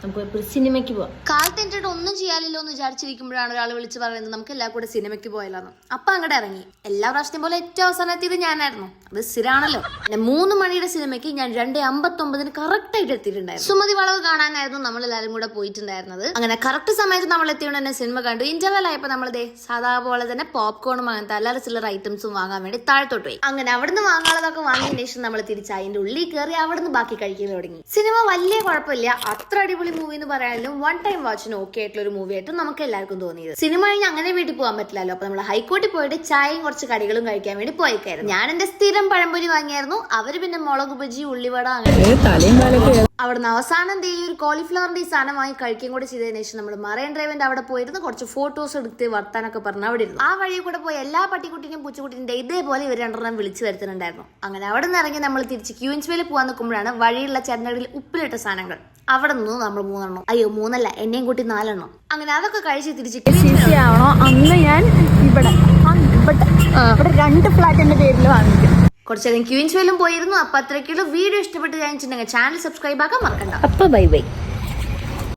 നമുക്ക് സിനിമയ്ക്ക് പോവാം. കാലത്ത് എന്നിട്ട് ഒന്നും ചെയ്യാനില്ലോ എന്ന് വിചാരിച്ചിരിക്കുമ്പോഴാണ് ഒരാൾ വിളിച്ച് പറയുന്നത് നമുക്ക് എല്ലാവരും കൂടെ സിനിമയ്ക്ക് പോയാലെന്ന്. അപ്പൊ അങ്ങോട്ട് ഇറങ്ങി. എല്ലാ പ്രാവശ്യത്തെയും പോലെ ഏറ്റവും അവസാനം എത്തിയത് ഞാനായിരുന്നു. അത് സ്ഥിരമാണല്ലോ. പിന്നെ 3 മണിയുടെ സിനിമയ്ക്ക് ഞാൻ 2:59 കറക്റ്റ് ആയിട്ട് എത്തിയിട്ടുണ്ടായിരുന്നു. സുമതി വളവ് കാണാനായിരുന്നു നമ്മൾ എല്ലാവരും കൂടെ പോയിട്ടുണ്ടായിരുന്നത്. അങ്ങനെ കറക്റ്റ് സമയത്ത് നമ്മൾ എത്തിയോണ്ട് തന്നെ സിനിമ കണ്ടു. ഇന്റർവെൽ ആയപ്പോ നമ്മൾ സാധാ പോലെ തന്നെ പോപ്കോണും അങ്ങനത്തെ അല്ലാതെ ചില്ലറ ഐറ്റംസും വാങ്ങാൻ വേണ്ടി താഴത്തോട്ട് പോയി. അങ്ങനെ അവിടുന്ന് വാങ്ങാനുള്ളതൊക്കെ വാങ്ങിയതിന് ശേഷം നമ്മൾ തിരിച്ച് അതിന്റെ ഉള്ളിൽ കയറി അവിടുന്ന് ബാക്കി കഴിക്കാൻ തുടങ്ങി. സിനിമ വലിയ കുഴപ്പമില്ല, അത്ര അടിപൊളി മൂവി എന്ന് പറയാനും വൺ ടൈം വാച്ചിന് ഓക്കെ ആയിട്ടുള്ള ഒരു മൂവി ആയിട്ട് നമുക്ക് എല്ലാവർക്കും തോന്നിയത്. സിനിമ കഴിഞ്ഞ് അങ്ങനെ വീട്ടിൽ പോകാൻ പറ്റില്ലല്ലോ. അപ്പൊ നമ്മൾ ഹൈക്കോർട്ടിൽ പോയിട്ട് ചായയും കുറച്ച് കടികളും കഴിക്കാൻ വേണ്ടി പോയിക്കായിരുന്നു. ഞാൻ എന്റെ സ്ഥിരം പഴംപൊരി വാങ്ങിയായിരുന്നു. അവര് പിന്നെ മുളക് ബജി, ഉള്ളിവട അങ്ങനെ. അവിടുന്ന് അവസാനം ഈ ഒരു കോളിഫ്ലവറിന്റെ ഈ സാധനം വാങ്ങി കഴിക്കുകയും കൂടെ ചെയ്തതിനു ശേഷം നമ്മൾ മറൈൻ ഡ്രൈവിന്റെ അവിടെ പോയിരുന്നു കുറച്ച് ഫോട്ടോസ് എടുത്ത് വർത്താനൊക്കെ പറഞ്ഞ് അവിടെ ഇരുന്നു. ആ വഴി കൂടെ പോയി എല്ലാ പട്ടിക്കുട്ടിനും പൂച്ചക്കുട്ടിന്റെ ഇതേപോലെ ഇവർ രണ്ടെണ്ണം വിളിച്ചു വരുത്തുന്നുണ്ടായിരുന്നു. അങ്ങനെ അവിടെ നിന്ന് ഇറങ്ങി നമ്മൾ തിരിച്ച് ക്യൂൻസ്വേയിൽ പോകാൻ നിൽക്കുമ്പോഴാണ് വഴിയുള്ള ചരടുകളിൽ ഉപ്പിലിട്ട സാധനങ്ങൾ. അവിടെ നിന്ന് നമ്മൾ 3 എണ്ണം, അയ്യോ 3 അല്ല, എന്നെയും കൂട്ടി 4 എണ്ണം. അങ്ങനെ അതൊക്കെ കഴിച്ച് തിരിച്ച് ആവണോ അന്ന് ഞാൻ ഇവിടെ 2 ഫ്ലാറ്റിന്റെ പേരിൽ വാങ്ങിക്കും. കുറച്ചധികം ക്യൂൻസ്വേയിലും പോയിരുന്നു. അപ്പൊ അത്രയ്ക്കുള്ള വീഡിയോ ഇഷ്ടപ്പെട്ട് കഴിഞ്ഞിട്ടുണ്ടെങ്കിൽ ചാനൽ സബ്സ്ക്രൈബ് ആക്കാൻ മറക്കണ്ട. അപ്പൊ ബൈ ബൈ.